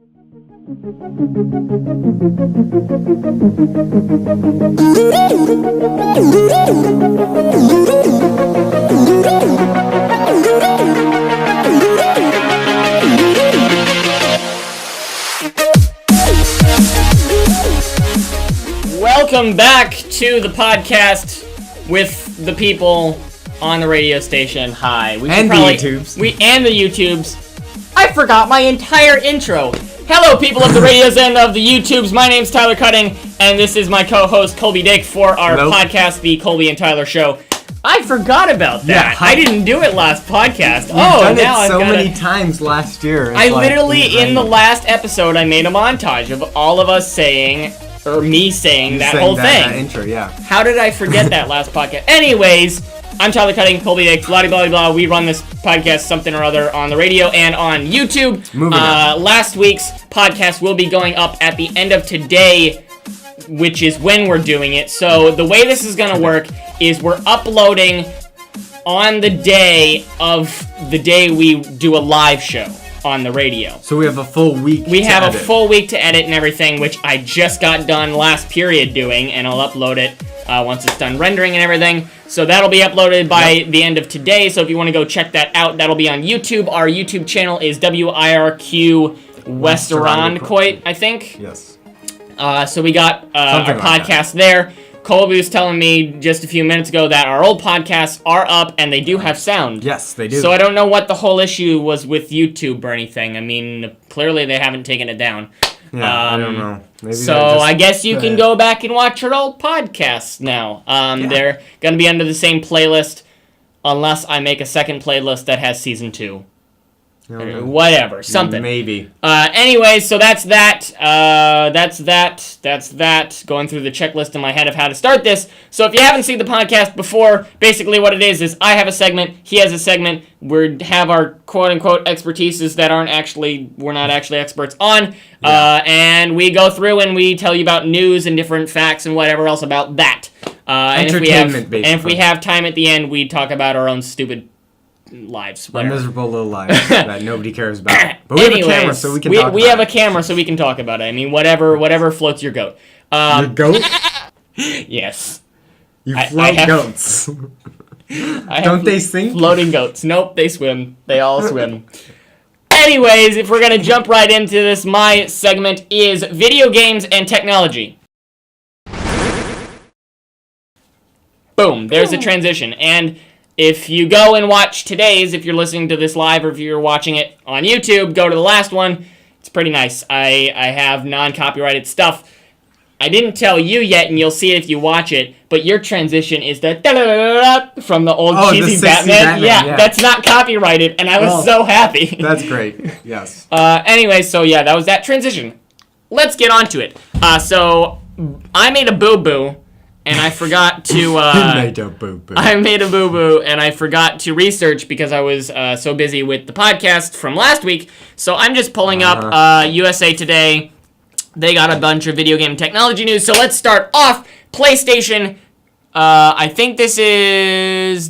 Welcome back to the podcast with the people on the radio station. Hi. And the YouTubes. And the YouTubes. I forgot my entire intro. Hello, people of the radios and of the YouTubes. My name's Tyler Cutting, and this is my co-host, Colby Dick, for our podcast, the Colby and Tyler Show. I forgot about that. Yeah. I didn't do it last podcast. You've done it so many times last year. I literally, in the last episode, I made a montage of all of us saying, or me saying that whole thing. That intro, yeah. How did I forget that last podcast? Anyways, I'm Tyler Cutting, Colby Dick, blah, blah, blah. We run this podcast, something or other, on the radio and on YouTube. Moving on. Last week's podcast will be going up at the end of today, which is when we're doing it. So the way this is going to work is we're uploading on the day of the day we do a live show on the radio. So we have a full week a full week to edit and everything, which I just got done last period doing, and I'll upload it once it's done rendering and everything. So that'll be uploaded by the end of today. So if you want to go check that out, that'll be on YouTube. Our YouTube channel is WIRQ Westerancoit, I think. Yes. So we got our podcast there. Colby was telling me just a few minutes ago that our old podcasts are up and they do have sound. Yes, they do. So I don't know what the whole issue was with YouTube or anything. I mean, clearly they haven't taken it down. Yeah, I don't know. Maybe so I guess you can go back and watch our old podcasts now. They're going to be under the same playlist unless I make a second playlist that has season 2. Whatever, something. Maybe. Anyways, so that's that. That's that. Going through the checklist in my head of how to start this. So if you haven't seen the podcast before, basically what it is I have a segment, he has a segment. We have our quote-unquote expertises that we're not actually experts on. And we go through and we tell you about news and different facts and whatever else about that. Entertainment, basically. And if we have time at the end, we talk about our own stupid lives. My miserable little lives that nobody cares about. But we have a camera, so we can talk about it. We have a camera, so we can talk about it. I mean, whatever floats your goat. Your goat? Yes. You float goats. Don't they sink? Floating goats. Nope, they swim. They all swim. Anyways, if we're going to jump right into this, my segment is video games and technology. Boom, there's a transition. And if you go and watch today's, if you're listening to this live or if you're watching it on YouTube, go to the last one. It's pretty nice. I have non-copyrighted stuff. I didn't tell you yet, and you'll see it if you watch it, but your transition is the da-da-da-da-da from the old cheesy Batman. Yeah, that's not copyrighted, and I was so happy. That's great. Yes. Anyway, so yeah, that was that transition. Let's get on to it. So I made a boo-boo. And I forgot to... I made a boo-boo. I made a boo-boo, and I forgot to research because I was so busy with the podcast from last week. So I'm just pulling up USA Today. They got a bunch of video game technology news. So let's start off. PlayStation, I think this was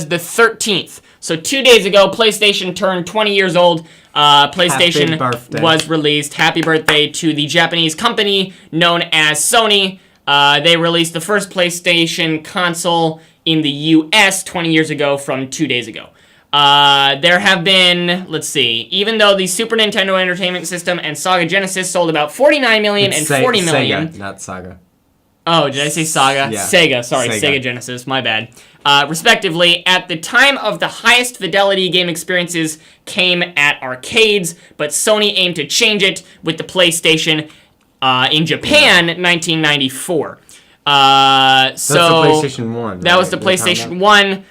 the 13th. So 2 days ago, PlayStation turned 20 years old. PlayStation was released. Happy birthday to the Japanese company known as Sony. They released the first PlayStation console in the U.S. 20 years ago from 2 days ago. There have been, let's see, even though the Super Nintendo Entertainment System and Sega Genesis sold about 49 million and 40 million. Sega, not Saga. Oh, did I say Saga? Yeah. Sega, sorry, Sega Genesis, my bad. Respectively, at the time of the highest fidelity game experiences came at arcades, but Sony aimed to change it with the PlayStation in Japan, 1994. That's the PlayStation 1. That was the PlayStation 1.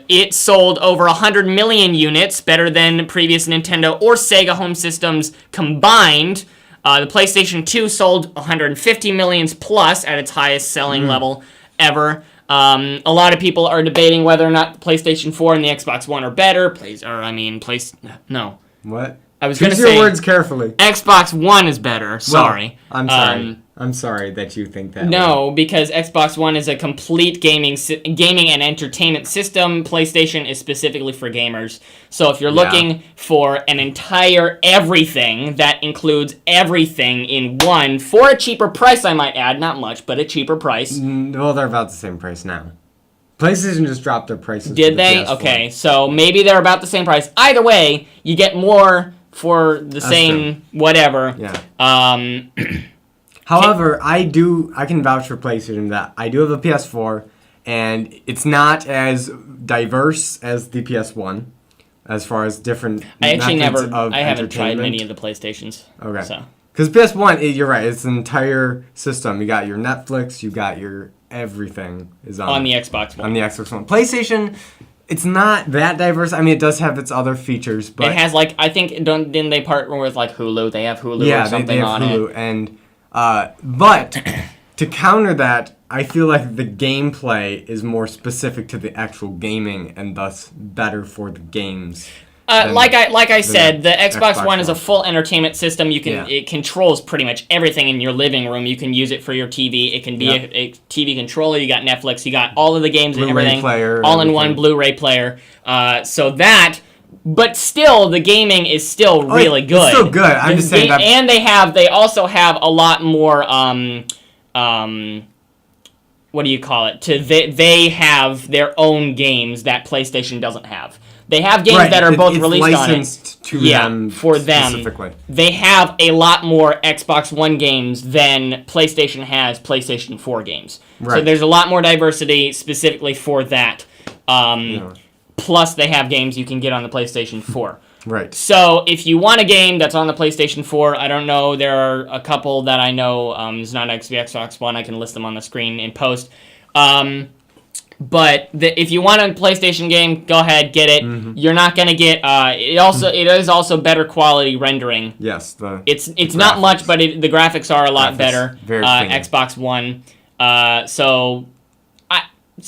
It sold over 100 million units, better than previous Nintendo or Sega home systems combined. The PlayStation 2 sold 150 millions plus at its highest selling level ever. A lot of people are debating whether or not the PlayStation 4 and the Xbox One are better. No. What? I was going to say... Choose your words carefully. Xbox One is better. Sorry. Well, I'm sorry. I'm sorry that you think that. No, because Xbox One is a complete gaming and entertainment system. PlayStation is specifically for gamers. So if you're looking for an entire everything that includes everything in one for a cheaper price, I might add, not much, but a cheaper price. Well, they're about the same price now. PlayStation just dropped their prices. Did they? PS4. Okay, so maybe they're about the same price. Either way, you get more for the same whatever. Yeah. However, I can vouch for PlayStation that I do have a PS4, and it's not as diverse as the PS1 as far as different I haven't tried many of the PlayStations. Okay. So. Because PS1, you're right, it's an entire system. You got your Netflix, you got your everything is on the Xbox One. On the Xbox One. PlayStation, it's not that diverse. I mean, it does have its other features, but it has I think didn't they partner with Hulu? They have Hulu or something they have on Hulu, it. And but to counter that, I feel like the gameplay is more specific to the actual gaming and thus better for the games. Like I said, the Xbox One is a full entertainment system. It controls pretty much everything in your living room. You can use it for your TV. It can be a TV controller. You got Netflix. You got all of the games and everything, all in one Blu-ray player. But still, the gaming is still really good. It's still good. I'm just saying that. And they also have a lot more what do you call it? They have their own games that PlayStation doesn't have. They have games that are both released on it. To them for them. Specifically. They have a lot more Xbox One games than PlayStation has PlayStation 4 games. Right. So there's a lot more diversity specifically for that. Plus, they have games you can get on the PlayStation 4. Right. So if you want a game that's on the PlayStation 4, I don't know, there are a couple that I know. It's not Xbox One. I can list them on the screen in post. But if you want a PlayStation game, go ahead, get it. Mm-hmm. You're not gonna get. It is also better quality rendering. Yes, it's not much, but the graphics are a lot better. Very Xbox One. So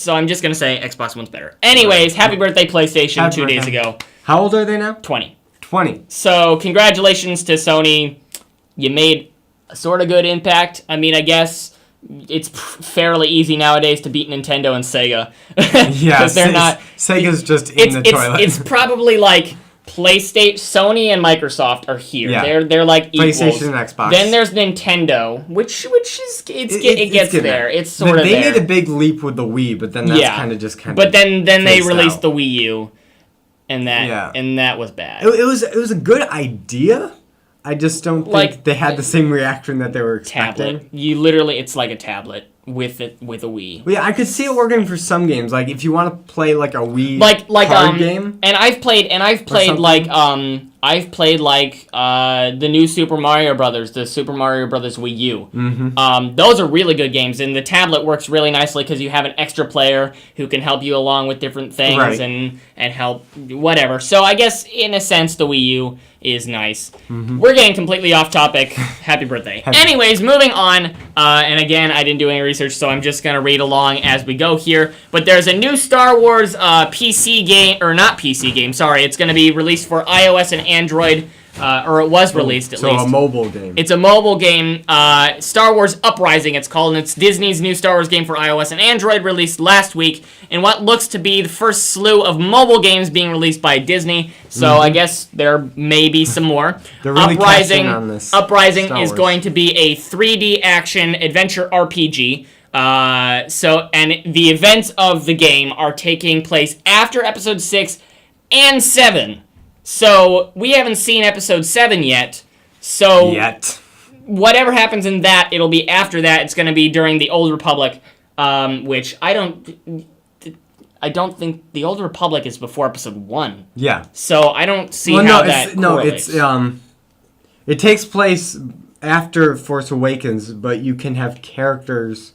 I'm just gonna say Xbox One's better. Anyways, happy birthday PlayStation 2 days ago. How old are they now? 20. 20. So congratulations to Sony. You made a sort of good impact. I mean, I guess. It's fairly easy nowadays to beat Nintendo and Sega. Yeah, because they're not. Sega's just in the toilet. It's probably like PlayStation, Sony, and Microsoft are here. Yeah. They're like equals. PlayStation and Xbox. Then there's Nintendo, which is it gets there. It's sort of there. They made a big leap with the Wii, but then that's kind of. But then they released the Wii U, and that was bad. It was a good idea. I just don't think they had the same reaction that they were expecting. Tablet. It's like a tablet with a Wii. Well, yeah, I could see it working for some games. Like if you want to play like a Wii card game. And I've played the new Super Mario Brothers, the Super Mario Brothers Wii U. Mm-hmm. Those are really good games, and the tablet works really nicely because you have an extra player who can help you along with different things and help whatever. So I guess in a sense the Wii U is nice. Mm-hmm. We're getting completely off topic. Happy birthday. Anyways, moving on. And again, I didn't do any research, so I'm just going to read along as we go here. But there's a new Star Wars PC game, or not PC game, sorry. It's going to be released for iOS and Android, or it was released at least. So a mobile game. It's a mobile game. Star Wars Uprising, it's called, and it's Disney's new Star Wars game for iOS and Android, released last week, in what looks to be the first slew of mobile games being released by Disney. So I guess there may be some more. They're really catching on this. Uprising is going to be a 3D action adventure RPG. And the events of the game are taking place after Episode 6 and 7. So we haven't seen Episode 7 yet. So whatever happens in that, it'll be after that. It's going to be during the Old Republic, which I don't think the Old Republic is before Episode 1. Yeah. So I don't see how that correlates. It takes place after Force Awakens, but you can have characters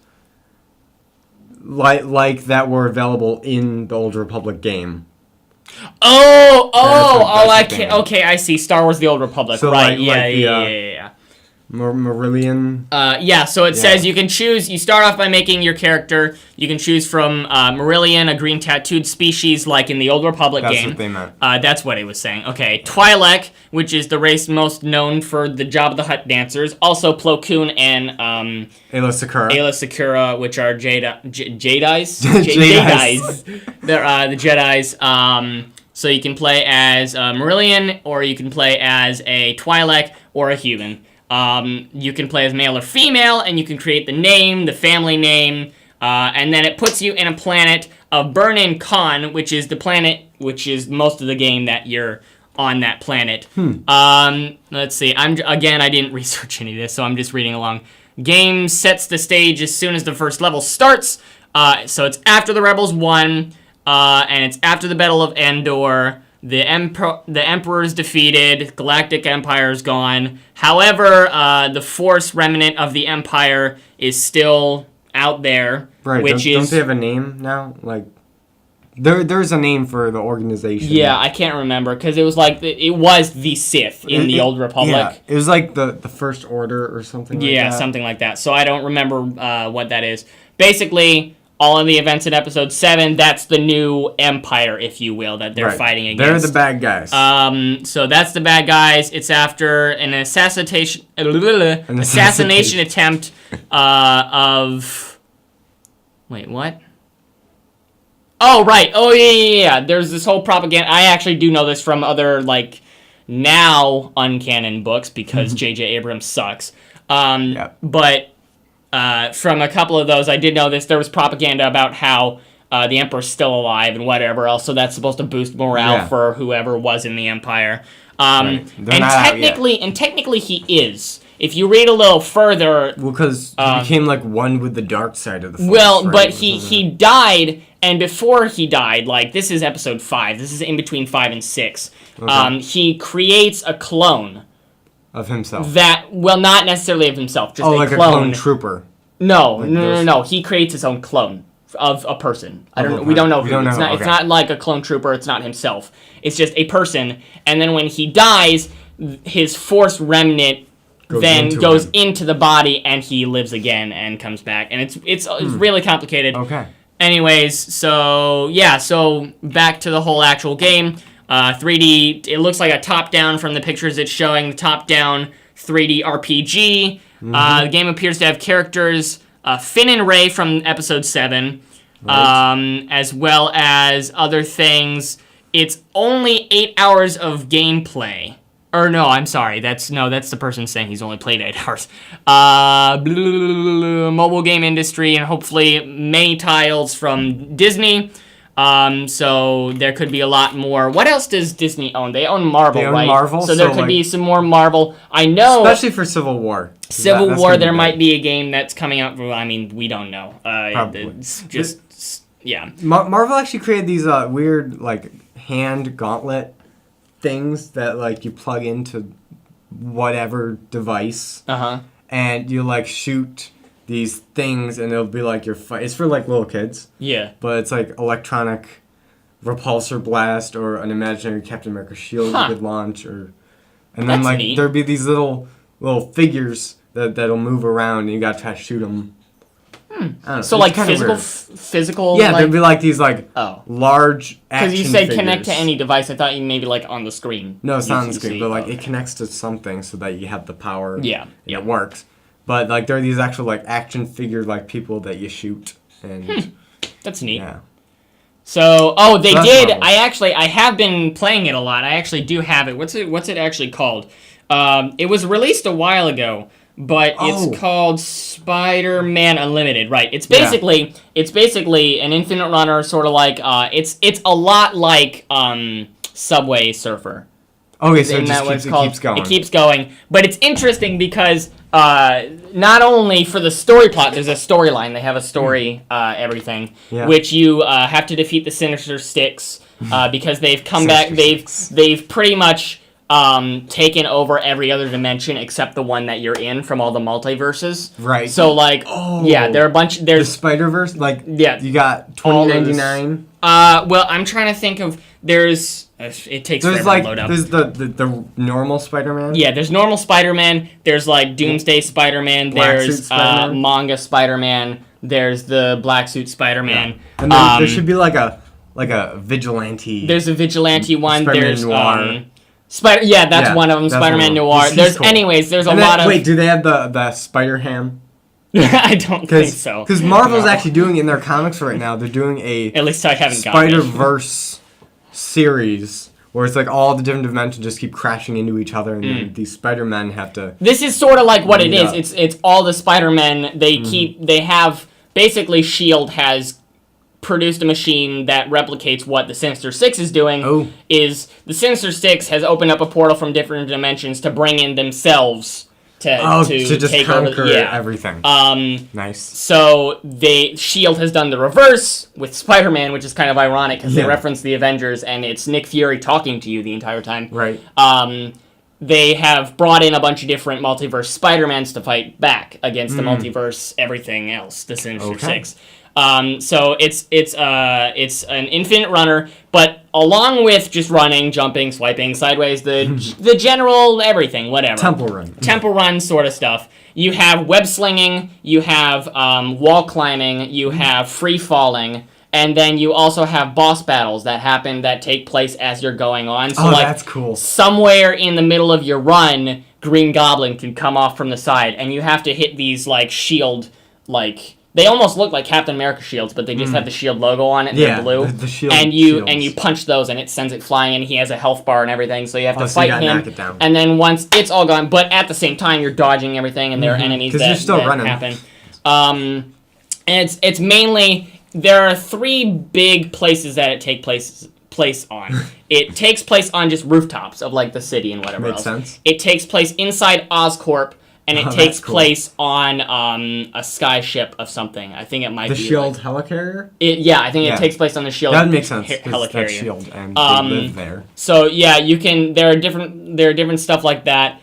like that were available in the Old Republic game. Okay, I see. Star Wars: The Old Republic, so right? Yeah. Marillion. Yeah, so it says you can choose. You start off by making your character. You can choose from Marillion, a green tattooed species like in the Old Republic game. That's what they meant. That's what it was saying. Okay, Twi'lek, which is the race most known for the Jabba the Hutt dancers. Also Plo Koon and Aayla Secura, which are Jedi's. Jedi's. They're the Jedi's. So you can play as Marillion, or you can play as a Twi'lek or a human. You can play as male or female, and you can create the name, the family name, and then it puts you in a planet of Burnin Kon, which is the planet, which is most of the game that you're on that planet. Let's see. I didn't research any of this, so I'm just reading along. Game sets the stage as soon as the first level starts. So it's after the Rebels won, and it's after the Battle of Endor. The Emperor's defeated. Galactic Empire's gone. However, the Force remnant of the Empire is still out there. Right. Don't they have a name now? Like, there's a name for the organization. Yeah, I can't remember because it was like it was the Sith in the Old Republic. Yeah, it was like the First Order or something. Like that. Something like that. So I don't remember what that is. Basically, all of the events in Episode 7, that's the new Empire, if you will, that they're fighting against. They're the bad guys. So that's the bad guys. It's after an assassination attempt of... Wait, what? Oh, right. Oh, yeah. There's this whole propaganda. I actually do know this from other, like, now uncanon books, because J.J. Abrams sucks. But... from a couple of those, I did know this. There was propaganda about how the Emperor's still alive and whatever else, so that's supposed to boost morale for whoever was in the Empire. And technically he is. If you read a little further... Well, because he became like one with the dark side of the Force. Well, right? But he died, and before he died, like, this is Episode 5. This is in between 5 and 6. Okay. He creates a clone. Of himself. Not necessarily of himself, just like clone. A clone trooper. No. He creates his own clone of a person. We don't know who. It's not like a clone trooper. It's not himself. It's just a person. And then when he dies, his Force remnant goes into the body, and he lives again and comes back. And it's really complicated. Okay. Anyways, so back to the whole actual game. 3D, it looks like a top-down from the pictures it's showing, the top-down 3D RPG. The game appears to have characters Finn and Rey from Episode 7, as well as other things. It's only 8 hours of gameplay. Or no, I'm sorry, that's the person saying he's only played 8 hours. Mobile game industry, and hopefully many titles from Disney. So there could be a lot more. What else does Disney own? They own Marvel, right? Marvel, so there could be some more Marvel. I know, especially for Civil War. Civil War, there might be a game that's coming out. I mean, we don't know. Probably. It's just Marvel actually created these weird like hand gauntlet things that like you plug into whatever device, and you like shoot these things, and it'll be like your fight. It's for like little kids. Yeah. But it's like electronic repulsor blast or an imaginary Captain America shield you could launch, and then that's like neat. There'd be these little figures that'll move around, and you gotta try to shoot them. So like physical. Yeah, there'd be like these like large action. Because you said connect to any device, I thought you maybe like on the screen. No, it's not on the screen, but like it connects to something so that you have the power. Yeah. It works. But like there are these actual like action figure like people that you shoot, and that's neat. Yeah. So they did. I have been playing it a lot. I actually do have it. What's it actually called? It was released a while ago, but it's called Spiderman Unlimited. Right. It's basically an infinite runner, sort of like it's a lot like Subway Surfer. Okay, so it keeps going. It keeps going, but it's interesting because not only for the story plot, there's a storyline. They have a story, everything, which you have to defeat the Sinister Six because they've come back. They've pretty much taken over every other dimension except the one that you're in from all the multiverses. Right. So like, there are a bunch. There's the Spider-Verse, like you got all 2099. Well, I'm trying to think of. It takes forever to load up. There's the normal Spider-Man. Yeah, there's normal Spider-Man. There's like Doomsday Spider-Man. There's Spider-Man. Manga Spider-Man. There's the Black Suit Spider-Man. Yeah. And then there should be like a vigilante. There's a vigilante one. Spider-Man There's Noir. That's one of them. Spider-Man Noir. There's cool. Anyways, there's a lot of. Wait, do they have the Spider-Ham? I don't think so. Because Marvel's actually doing in their comics right now. They're doing a at least I haven't gotten it. Spider-Verse series where it's like all the different dimensions just keep crashing into each other, and then these Spider-Men have to. This is sort of like what it is. It's all the Spider-Men. They have basically Shield has produced a machine that replicates what the Sinister Six is doing. Is the Sinister Six has opened up a portal from different dimensions to bring in themselves to just take conquer over everything. Nice. So Shield has done the reverse with Spider-Man, which is kind of ironic because they reference the Avengers and it's Nick Fury talking to you the entire time. Right. They have brought in a bunch of different multiverse Spider-Mans to fight back against the multiverse everything else, the Sinister Six. So it's an infinite runner, but along with just running, jumping, swiping sideways, the general everything, whatever. Temple run sort of stuff. You have web slinging, you have wall climbing, you have free falling, and then you also have boss battles that take place as you're going on. So that's cool. Somewhere in the middle of your run, Green Goblin can come off from the side, and you have to hit these like shield They almost look like Captain America shields, but they just have the shield logo on it and they're blue. The shield and you punch those and it sends it flying and he has a health bar and everything, so you have to fight him. Knock it down. And then once it's all gone, but at the same time you're dodging everything and there are enemies that happen. And it's mainly there are three big places that it takes place on. It takes place on just rooftops of like the city and whatever else. Makes sense. It takes place inside Oscorp. And it takes place on a sky ship of something. I think it might be the Shield helicarrier. I think it takes place on the Shield. That makes sense. Helicarrier. That's Shield, and they live there. So yeah, you can. There are different stuff like that.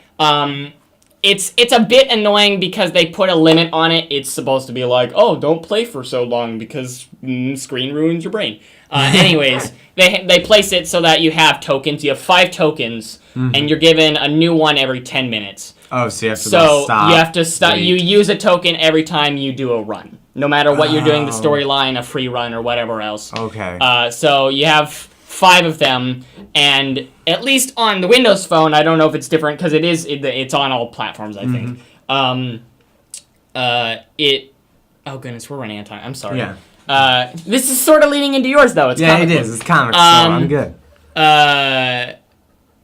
It's a bit annoying because they put a limit on it. It's supposed to be like, oh, don't play for so long because screen ruins your brain. Anyways, they place it so that you have tokens. You have 5 tokens, and you're given a new one every 10 minutes. Oh, so you have to stop. You have to stop. You use a token every time you do a run, no matter what you're doing, the storyline, a free run, or whatever else. Okay. So you have 5 of them, and at least on the Windows Phone, I don't know if it's different because it's on all platforms, I think. Oh goodness, we're running out of time. I'm sorry. Yeah. This is sort of leading into yours though. It's it is. It's comics, so I'm good.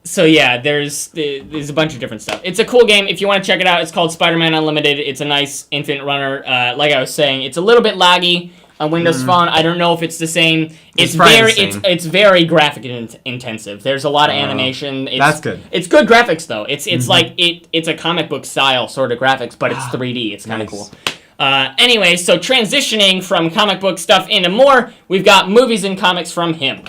So yeah, there's a bunch of different stuff. It's a cool game. If you want to check it out, it's called Spiderman Unlimited. It's a nice infinite runner. Like I was saying, it's a little bit laggy on Windows Phone. I don't know if it's the same. It's very graphic intensive. There's a lot of animation. That's good. It's good graphics though. It's like it's a comic book style sort of graphics, but it's 3D. It's kind of cool. Anyway, so transitioning from comic book stuff into more, we've got movies and comics from him.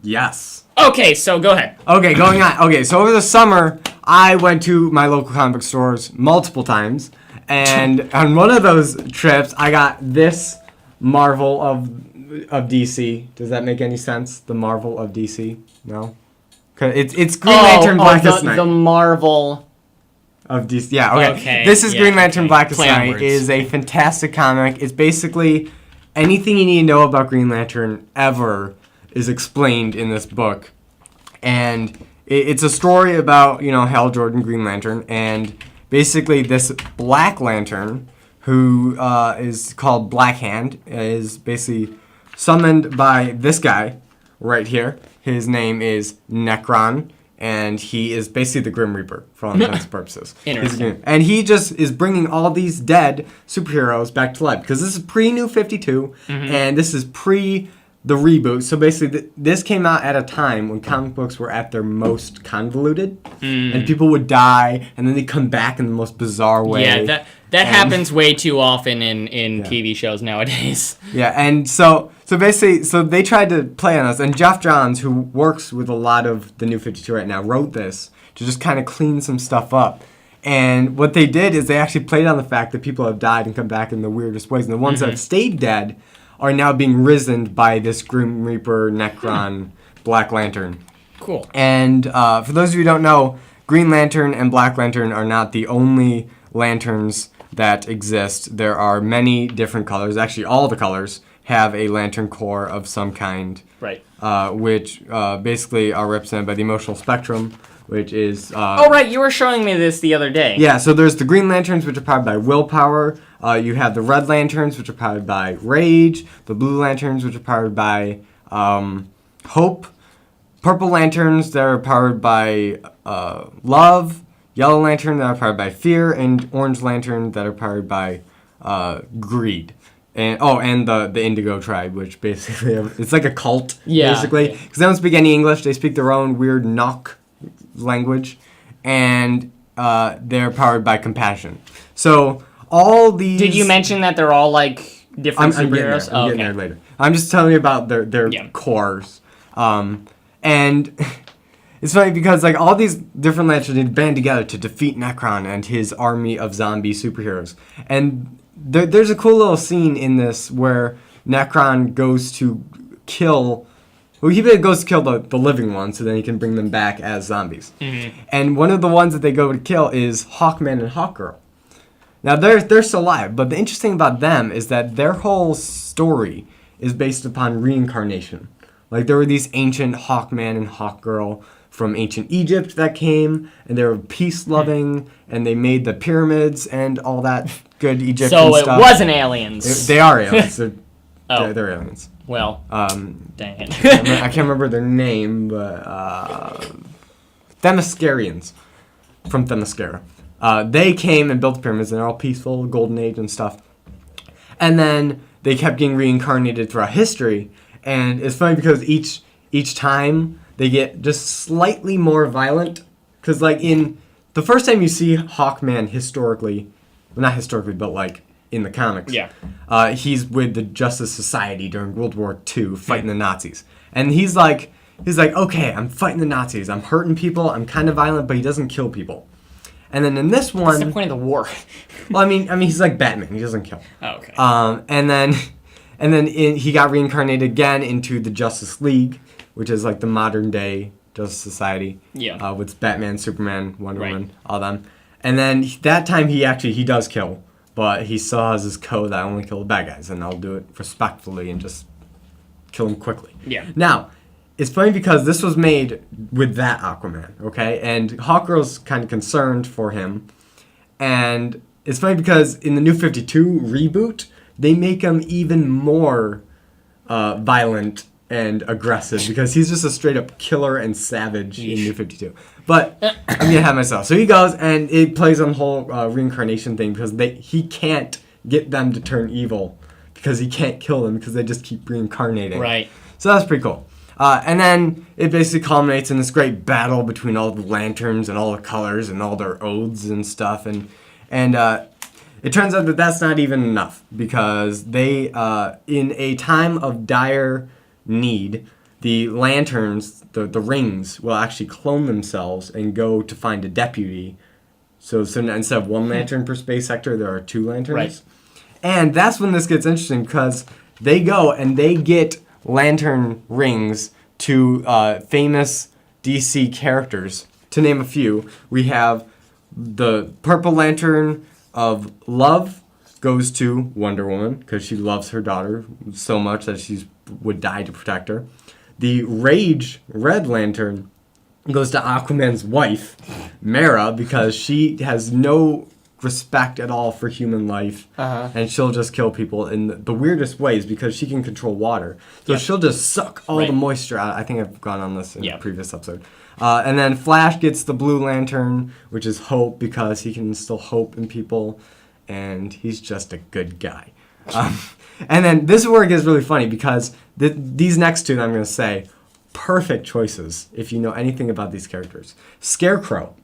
Yes. Okay, so go ahead. Okay, going on. Okay, so over the summer, I went to my local comic book stores multiple times, and on one of those trips, I got this Marvel of DC. Does that make any sense? The Marvel of DC? No? It's Green Lantern Blackest Night. The Marvel of DC. Yeah, okay. This is Green Lantern Blackest Night. It is a fantastic comic. It's basically anything you need to know about Green Lantern ever is explained in this book. And it's a story about, Hal Jordan, Green Lantern, and basically this Black Lantern, who is called Black Hand, is basically summoned by this guy right here. His name is Necron, and he is basically the Grim Reaper for all intents and purposes. Interesting. And he just is bringing all these dead superheroes back to life, because this is pre-New 52, and this is pre the reboot. So basically, this came out at a time when comic books were at their most convoluted, and people would die, and then they'd come back in the most bizarre way. Yeah, that happens way too often in TV shows nowadays. Yeah, and so So basically, they tried to play on us, and Jeff Johns, who works with a lot of the New 52 right now, wrote this to just kind of clean some stuff up. And what they did is they actually played on the fact that people have died and come back in the weirdest ways, and the ones that have stayed dead are now being risen by this Grim Reaper, Necron, Black Lantern. Cool. And for those of you who don't know, Green Lantern and Black Lantern are not the only lanterns that exist. There are many different colors. Actually, all the colors have a lantern core of some kind. Right. Which basically are represented by the emotional spectrum, which is... oh, right. You were showing me this the other day. Yeah, so there's the Green Lanterns, which are powered by willpower. You have the Red Lanterns, which are powered by rage. The Blue Lanterns, which are powered by hope. Purple Lanterns that are powered by love. Yellow Lantern that are powered by fear. And Orange Lantern that are powered by greed. And the Indigo Tribe, which basically it's like a cult, basically, because they don't speak any English. They speak their own weird Nok language, and they're powered by compassion. So all these. Did you mention that they're all like different superheroes? I'm getting there later. I'm just telling you about their cores, and it's funny because like all these different lanterns need to band together to defeat Necron and his army of zombie superheroes, and there's a cool little scene in this where Necron goes to kill... Well, he goes to kill the living ones so then he can bring them back as zombies. Mm-hmm. And one of the ones that they go to kill is Hawkman and Hawkgirl. Now, they're still alive, but the interesting about them is that their whole story is based upon reincarnation. Like, there were these ancient Hawkman and Hawkgirl from ancient Egypt that came, and they were peace-loving, and they made the pyramids and all that good Egyptian stuff. So it wasn't aliens. They are aliens. They're aliens. Well, dang it. I can't remember their name, but Themyscirians from Themyscira. They came and built the pyramids, and they're all peaceful, golden age and stuff. And then they kept getting reincarnated throughout history, and it's funny because each time they get just slightly more violent, because like in the first time you see Hawkman historically, well, not historically, but like in the comics, he's with the Justice Society during World War II fighting the Nazis, and he's like, okay, I'm fighting the Nazis, I'm hurting people, I'm kind of violent, but he doesn't kill people. And then in this one, what's the point of the war? Well, I mean, he's like Batman, he doesn't kill. Oh, okay. And then he got reincarnated again into the Justice League, which is like the modern day Justice Society. Yeah. With Batman, Superman, Wonder Woman, all them. And then that time he does kill, but he still has his code that I only kill the bad guys, and I'll do it respectfully and just kill them quickly. Yeah. Now, it's funny because this was made with that Aquaman, okay? And Hawkgirl's kind of concerned for him. And it's funny because in the New 52 reboot, they make him even more violent and aggressive because he's just a straight up killer and savage in New 52. But I'm going to have myself. So he goes and it plays on the whole reincarnation thing because he can't get them to turn evil because he can't kill them because they just keep reincarnating. Right. So that's pretty cool. And then it basically culminates in this great battle between all the lanterns and all the colors and all their oaths and stuff. And it turns out that that's not even enough because they, in a time of dire need, the lanterns, the rings, will actually clone themselves and go to find a deputy. So instead of one lantern per space sector, there are two lanterns. Right. And that's when this gets interesting because they go and they get lantern rings to famous DC characters. To name a few, we have the Purple Lantern of Love goes to Wonder Woman because she loves her daughter so much that she would die to protect her. The Rage Red Lantern goes to Aquaman's wife, Mara, because she has no respect at all for human life, and she'll just kill people in the weirdest ways because she can control water. So she'll just suck all the moisture out. I think I've gone on this in a previous episode. And then Flash gets the Blue Lantern, which is hope because he can instill hope in people, and he's just a good guy. And then this is where it gets really funny because these next two that I'm going to say, perfect choices if you know anything about these characters. Scarecrow,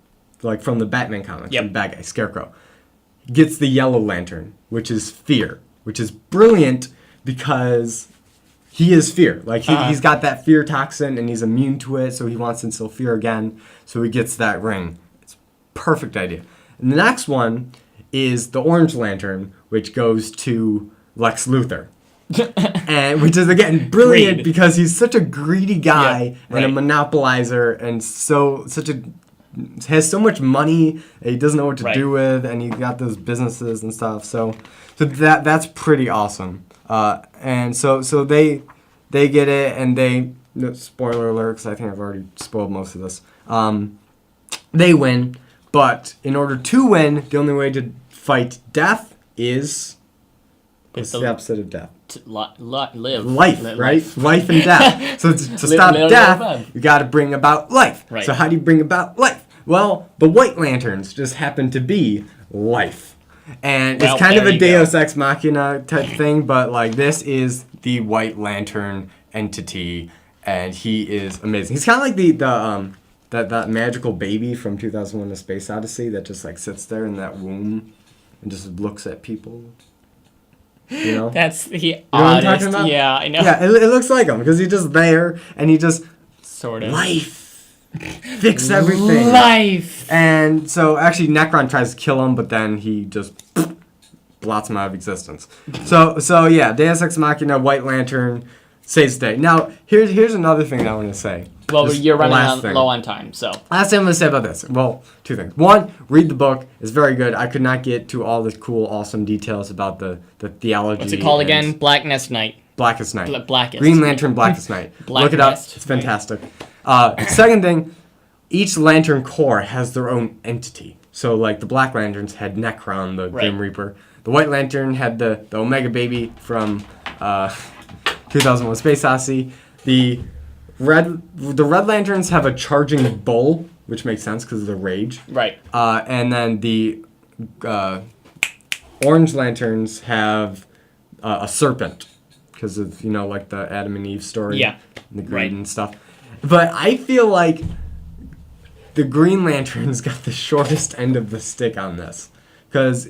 like from the Batman comics, the bad guy, Scarecrow, gets the Yellow Lantern, which is fear, which is brilliant because he is fear. Like, he's got that fear toxin, and he's immune to it, so he wants to instill fear again, so he gets that ring. It's a perfect idea. And the next one is the Orange Lantern, which goes to Lex Luthor. And which is, again, brilliant because he's such a greedy guy and a monopolizer, and has so much money that he doesn't know what to do with, and he got those businesses and stuff. So that's pretty awesome. And so they get it, and they, spoiler alert, because I think I've already spoiled most of this. They win, but in order to win, the only way to fight death is what's the opposite of death? Live, right? Life and death. So to stop death, you got to bring about life. Right. So how do you bring about life? Well, the White Lanterns just happen to be life. And it's kind of a Deus Ex Machina type thing, but like this is the White Lantern entity, and he is amazing. He's kind of like that magical baby from 2001: A Space Odyssey that just like sits there in that womb and just looks at people. You know? That's the you know what I'm talking about? Yeah, I know. Yeah, it looks like him because he's just there and he just sort of life, fix everything. Life. And so actually, Necron tries to kill him, but then he just blots him out of existence. So yeah, Deus Ex Machina, White Lantern, saves the day. Now here's another thing I want to say. Well, you're running low on time, so. Last thing I'm going to say about this. Well, two things. One, read the book. It's very good. I could not get to all the cool, awesome details about the theology. What's it called again? Blackest Night. Blackest Night. Blackest. Green Lantern, Blackest Night. Look it up. It's fantastic. Second thing, each Lantern Corps has their own entity. So, like, the Black Lanterns had Necron, the Grim Reaper. The White Lantern had the Omega Baby from 2001: Space Odyssey. The Red Lanterns have a charging bull, which makes sense because of the rage. Right. And then the Orange Lanterns have a serpent because of, like the Adam and Eve story. Yeah. And the greed and stuff. But I feel like the Green Lanterns got the shortest end of the stick on this. Because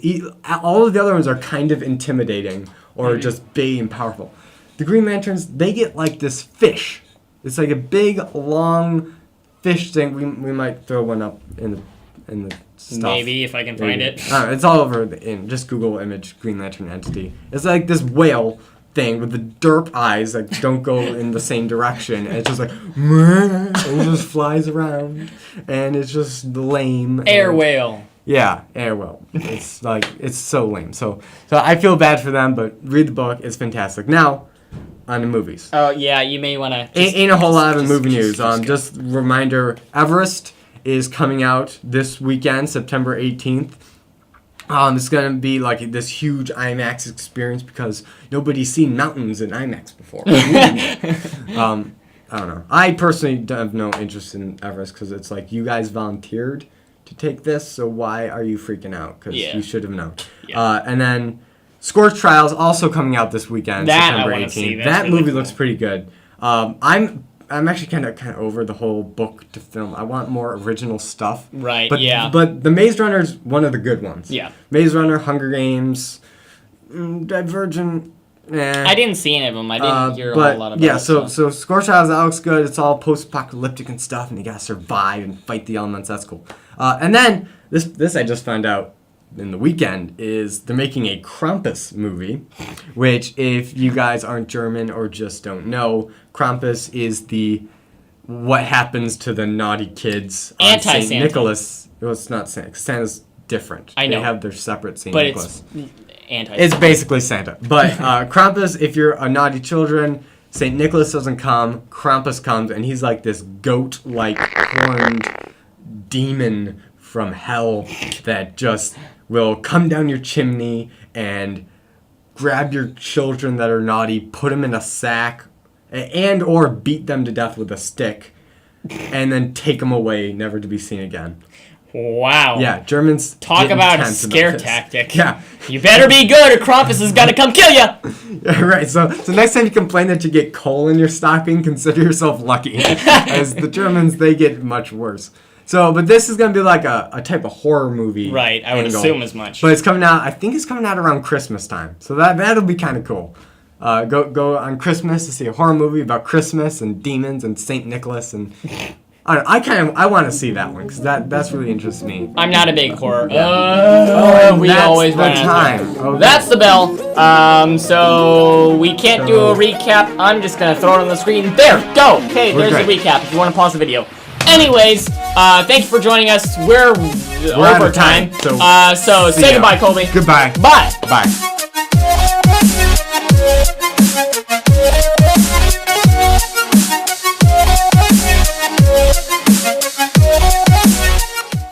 all of the other ones are kind of intimidating or just big and powerful. The Green Lanterns, they get like this fish. It's like a big, long fish thing. We might throw one up in the stuff. Maybe, if I can find it. It's all over. Just Google image Green Lantern entity. It's like this whale thing with the derp eyes that don't go in the same direction. And it's just like, and it just flies around. And it's just lame. Air whale. Yeah, air whale. It's like, it's so lame. So I feel bad for them, but read the book. It's fantastic. Now, on the movies. Oh, yeah, you may want to... Ain't a whole lot of movie news. Just reminder, Everest is coming out this weekend, September 18th. It's going to be like this huge IMAX experience because nobody's seen mountains in IMAX before. I don't know. I personally have no interest in Everest because it's like you guys volunteered to take this, so why are you freaking out? Because you should have known. Yeah. And then... Scorch Trials also coming out this weekend, September 18th. That really movie looks pretty good. I'm actually kind of over the whole book to film. I want more original stuff. Right. But the Maze Runner is one of the good ones. Yeah. Maze Runner, Hunger Games, Divergent. I didn't see any of them. I didn't hear a whole lot about it. So Scorch Trials, that looks good. It's all post-apocalyptic and stuff, and you gotta survive and fight the elements. That's cool. And then this I just found out in the weekend is they're making a Krampus movie, which if you guys aren't German or just don't know, Krampus is what happens to the naughty kids on St. Nicholas. Well, it's not Santa. Santa's different. I know. They have their separate St. But Nicholas. It's anti-Santa. It's basically Santa. But Krampus, if you're a naughty children, St. Nicholas doesn't come, Krampus comes, and he's like this goat-like horned demon from hell that just will come down your chimney and grab your children that are naughty, put them in a sack, and or beat them to death with a stick, and then take them away, never to be seen again. Wow. Yeah, Germans talk about a scare tactic. Yeah. You better be good or Krampus is gonna come kill you! Yeah, right, so next time you complain that you get coal in your stocking, consider yourself lucky. As the Germans, they get much worse. So, but this is going to be like a type of horror movie. Right, I would assume as much. But it's coming out, I think it's coming out around Christmas time. So that'll be kind of cool. go on Christmas to see a horror movie about Christmas and demons and Saint Nicholas and I want to see that one because that's really interests me. I'm not a big horror. We that's always the time. Okay. That's the bell. So we can't do a recap. I'm just gonna throw it on the screen. There, go. Okay, there's the recap. If you want to pause the video. Anyways, thank you for joining us. We're over time. So say goodbye, Colby. Goodbye. Bye. Bye.